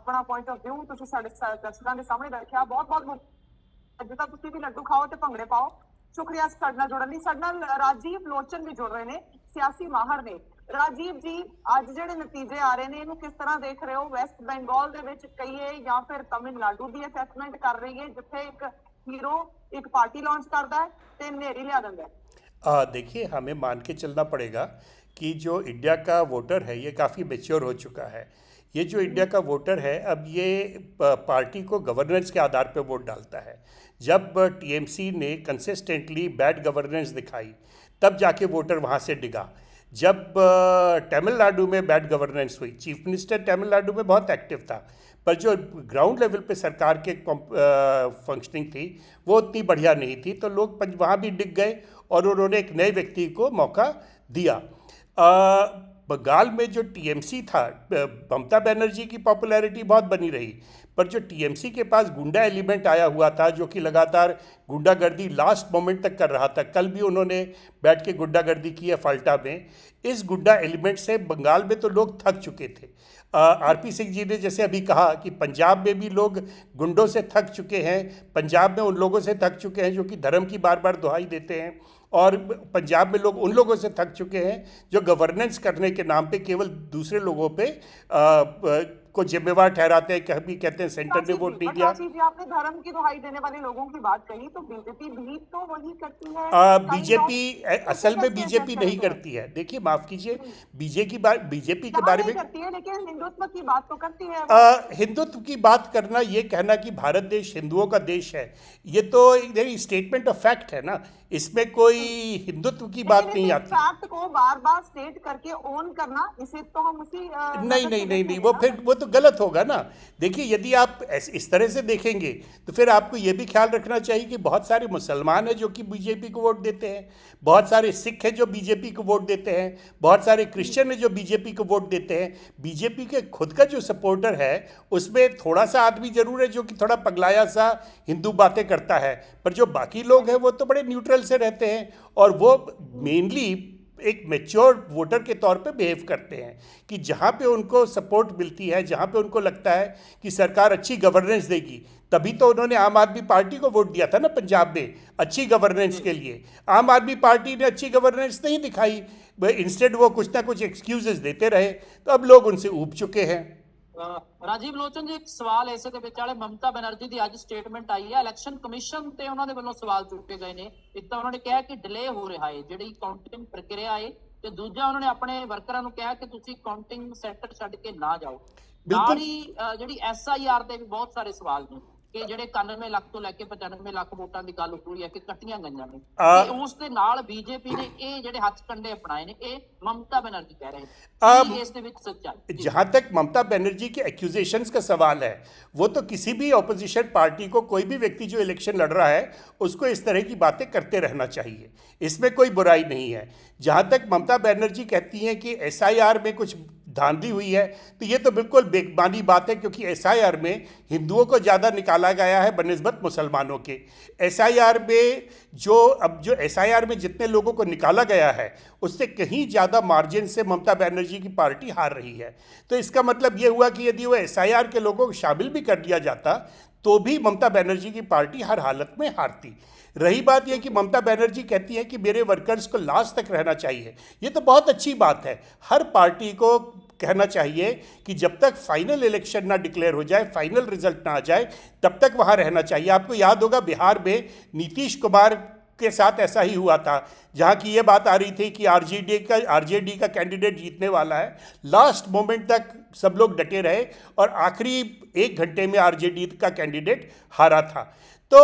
अपना point of view तुसीं साडे दर्शकों के सामने रखिया। बहुत बहुत अज तक तुसीं भी लड्डू खाओ ते भंगड़े पाओ। शुक्रिया साडे नाल जुड़न लई। साडे नाल राजीव लोचन भी जुड़ रहे ने, सियासी माहर ने। राजीव जी, अज जिहड़े नतीजे आ रहे हैं इन्हूं किस तरह देख रहे हो? वेस्ट बंगाल दे विच कहिए या फिर तमिलनाडु की असैसमेंट कर रही है जिथे एक हीरो एक पार्टी लॉन्च करता है ते नेरी लिया दिंदा है। देखिए, हमें मान के चलना पड़ेगा कि जो इंडिया का वोटर है ये काफ़ी मेच्योर हो चुका है। ये जो इंडिया का वोटर है अब ये पार्टी को गवर्नेंस के आधार पर वोट डालता है। जब टीएमसी ने कंसिस्टेंटली बैड गवर्नेंस दिखाई तब जाके वोटर वहाँ से डिगा। जब तमिलनाडु में बैड गवर्नेंस हुई, चीफ मिनिस्टर तमिलनाडु में बहुत एक्टिव था, पर जो ग्राउंड लेवल पे सरकार के फंक्शनिंग थी वो उतनी बढ़िया नहीं थी, तो लोग वहाँ भी डिग गए और उन्होंने एक नए व्यक्ति को मौका दिया। बंगाल में जो टीएमसी था, ममता बनर्जी की पॉपुलैरिटी बहुत बनी रही, पर जो टीएमसी के पास गुंडा एलिमेंट आया हुआ था जो कि लगातार गुंडागर्दी लास्ट मोमेंट तक कर रहा था, कल भी उन्होंने बैठ के गुंडागर्दी की है फाल्टा में। इस गुंडा एलिमेंट से बंगाल में तो लोग थक चुके थे। आरपी सिंह जी ने जैसे अभी कहा कि पंजाब में भी लोग गुंडों से थक चुके हैं, पंजाब में उन लोगों से थक चुके हैं जो कि धर्म की बार बार दुहाई देते हैं, और पंजाब में लोग उन लोगों से थक चुके हैं जो गवर्नेंस करने के नाम पे केवल दूसरे लोगों पे को जिम्मेवार ठहराते हैं। कभी कहते हैं सेंटर ने वोट नहीं दिया। आपने धर्म की दुहाई देने वाले लोगों की बात कही, तो बीजेपी भी तो वही करती है। बीजेपी असल में बीजेपी नहीं करती है। देखिए, माफ कीजिए, बीजेपी के बारे में करती है, लेकिन हिंदुत्व की बात तो करती है। हिंदुत्व की बात करना, ये कहना कि भारत देश हिंदुओं का देश है, ये तो एक स्टेटमेंट ऑफ फैक्ट है ना, इसमें कोई हिंदुत्व की बात नहीं आती। फैक्ट को बार बार स्टेट करके ओन करना, इसे तो हम उसी नहीं नहीं नहीं नहीं, वो तो गलत होगा ना। देखिए, यदि आप इस तरह से देखेंगे तो फिर आपको ये भी ख्याल रखना चाहिए कि बहुत सारे मुसलमान हैं जो कि बीजेपी को वोट देते हैं, बहुत सारे सिख हैं जो बीजेपी को वोट देते हैं, बहुत सारे क्रिश्चियन हैं जो बीजेपी को वोट देते हैं। बीजेपी के खुद का जो सपोर्टर है उसमें थोड़ा सा आदमी जरूर है जो कि थोड़ा पगलाया सा हिंदू बातें करता है, पर जो बाकी लोग हैं वो तो बड़े न्यूट्रल से रहते हैं और वो मेनली एक मैच्योर वोटर के तौर पे बिहेव करते हैं कि जहाँ पे उनको सपोर्ट मिलती है, जहाँ पे उनको लगता है कि सरकार अच्छी गवर्नेंस देगी, तभी तो उन्होंने आम आदमी पार्टी को वोट दिया था ना पंजाब में, अच्छी गवर्नेंस के लिए। आम आदमी पार्टी ने अच्छी गवर्नेंस नहीं दिखाई, इंस्टेड वो कुछ ना कुछ एक्सक्यूजेस देते रहे, तो अब लोग उनसे ऊब चुके हैं। राजीव लोचन जी, एक सवाल इस ममता बनर्जी की अज स्टेटमेंट आई है, इलैक्शन कमिशन ते उन्होंने वालों सवाल चुके गए ने। एक तो उन्होंने कहा कि डिले हो रहा है जी काउंटिंग प्रक्रिया है, तो दूजा उन्होंने अपने वर्करां नूं कहा कि तुसीं काउंटिंग सेंटर छड्ड के ना जाओ। नाल ही जिहड़ी SIR ते भी बहुत सारे सवाल ने कि जिहड़े 91 लाख तो लैके 95 लाख वोटां दी गल हुई है कि कट्टियां गईयां ने, ते उस दे नाल बीजेपी ने ये जिहड़े हथकंडे अपनाए ने, ये ममता बनर्जी कह रहे हैं, इस दे विच सच्चाई? जहां तक ममता बनर्जी के एक्यूजेशंस का सवाल है, वो तो किसी भी ऑपोजिशन पार्टी को, कोई भी व्यक्ति जो इलेक्शन लड़ रहा है उसको इस तरह की बातें करते रहना चाहिए, इसमें कोई बुराई नहीं है। जहां तक ममता बनर्जी कहती हैं कि SIR में कुछ धांधली हुई है, तो ये तो बिल्कुल बेमानी बात है, क्योंकि SIR में हिंदुओं को ज़्यादा निकाला गया है बनिस्बत मुसलमानों के। SIR में जो SIR में जितने लोगों को निकाला गया है उससे कहीं ज़्यादा मार्जिन से ममता बनर्जी की पार्टी हार रही है। तो इसका मतलब ये हुआ कि यदि वो SIR के लोगों को शामिल भी कर दिया जाता तो भी ममता बनर्जी की पार्टी हर हालत में हारती। रही बात यह कि ममता बनर्जी कहती है कि मेरे वर्कर्स को लास्ट तक रहना चाहिए, ये तो बहुत अच्छी बात है। हर पार्टी को कहना चाहिए कि जब तक फाइनल इलेक्शन ना डिक्लेयर हो जाए, फाइनल रिजल्ट ना आ जाए, तब तक वहाँ रहना चाहिए। आपको याद होगा बिहार में नीतीश कुमार के साथ ऐसा ही हुआ था, जहाँ की ये बात आ रही थी कि RJD का कैंडिडेट जीतने वाला है। लास्ट मोमेंट तक सब लोग डटे रहे और आखिरी 1 घंटे में RJD का कैंडिडेट हारा था। तो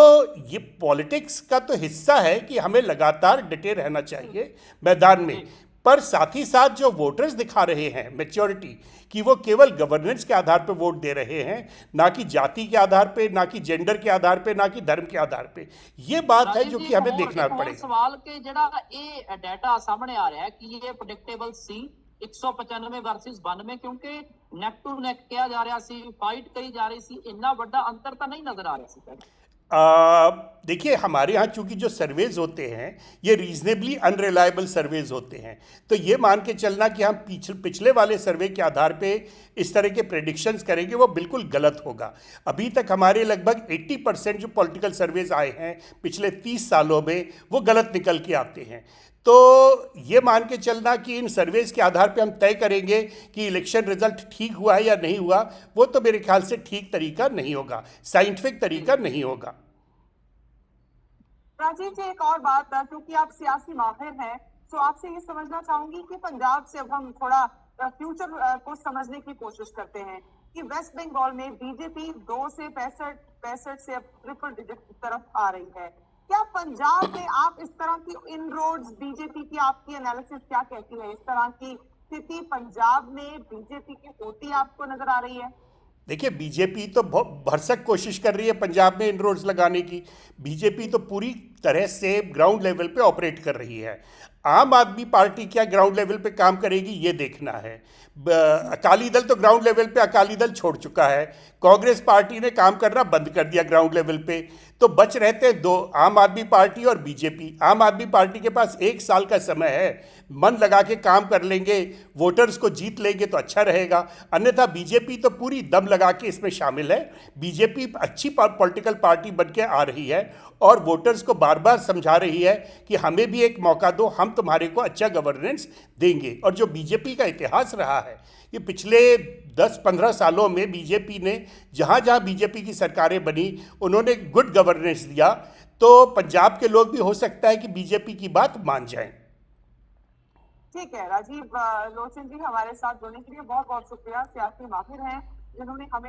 ये पॉलिटिक्स का तो हिस्सा है कि हमें लगातार डटे रहना चाहिए मैदान में, पर साथ ही साथ जो वोटर्स दिखा रहे हैं मैच्योरिटी कि वो केवल गवर्नेंस के आधार पर वोट दे रहे हैं, ना कि जाति के आधार पे, ना कि जेंडर के आधार पे, ना कि धर्म के आधार पे, ये बात है जो कि हमें देखना पड़ेगा। सवाल के जड़ा ये डाटा सामने आ रहा है कि ये प्रेडिक्टेबल सी 195 वर्सेस 92, क्योंकि नेक टू नेक किया जा रहा सी, फाइट करी जा रही सी, इन्ना बड़ा अंतर तो नहीं नजर आ रहा सी। देखिए, हमारे यहाँ चूंकि जो सर्वेज होते हैं ये रीजनेबली अनरिलायबल सर्वेज होते हैं, तो ये मान के चलना कि हम पिछले वाले सर्वे के आधार पे इस तरह के प्रेडिक्शंस करेंगे वो बिल्कुल गलत होगा। अभी तक हमारे लगभग 80% जो पॉलिटिकल सर्वेज आए हैं पिछले 30 सालों में वो गलत निकल के आते हैं। तो ये मान के चलना कि इन सर्वेज के आधार पे हम तय करेंगे कि इलेक्शन रिजल्ट ठीक हुआ है या नहीं हुआ, वो तो मेरे ख्याल से ठीक तरीका नहीं होगा, साइंटिफिक तरीका नहीं होगा। राजीव जी, एक और बात, क्योंकि आप सियासी माहिर हैं, तो आपसे ये समझना चाहूंगी कि पंजाब से अब हम थोड़ा फ्यूचर को समझने की कोशिश करते हैं कि वेस्ट बंगाल में बीजेपी 2 से 65 से अब ट्रिपल डिजिट की तरफ आ रही है। क्या पंजाब में आप इस तरह की इनरोड्स बीजेपी की, आपकी एनालिसिस क्या कहती है, इस तरह की स्थिति पंजाब में बीजेपी की होती आपको नजर आ रही है? देखिए, बीजेपी तो बहुत भरसक कोशिश कर रही है पंजाब में इनरोड्स लगाने की। बीजेपी तो पूरी तरह से ग्राउंड लेवल पे ऑपरेट कर रही है। आम आदमी पार्टी क्या ग्राउंड लेवल पे काम करेगी ये देखना है। अकाली दल तो ग्राउंड लेवल पे अकाली दल छोड़ चुका है, कांग्रेस पार्टी ने काम करना बंद कर दिया ग्राउंड लेवल पे, तो बच रहते दो, आम आदमी पार्टी और बीजेपी। आम आदमी पार्टी के पास 1 साल का समय है, मन लगा के काम कर लेंगे, वोटर्स को जीत लेंगे तो अच्छा रहेगा। अन्यथा बीजेपी तो पूरी दम लगा के इसमें शामिल है। बीजेपी अच्छी पॉलिटिकल पार्टी बन के आ रही है और वोटर्स को बार बार समझा रही है कि हमें भी एक मौका दो, हम तुम्हारे को अच्छा गवर्नेंस देंगे। और जो बीजेपी का इतिहास रहा है कि पिछले 10-15 सालों में बीजेपी ने जहाँ जहाँ बीजेपी की सरकारें बनी उन्होंने गुड गवर्नेंस दिया, तो पंजाब के लोग भी हो सकता है कि बीजेपी की बात मान जाएं। ठीक है राजीव लोचन जी, हमारे साथ जुड़ने के लिए बहुत बहुत शुक्रिया। सियासी माहिर हैं जिन्होंने हमें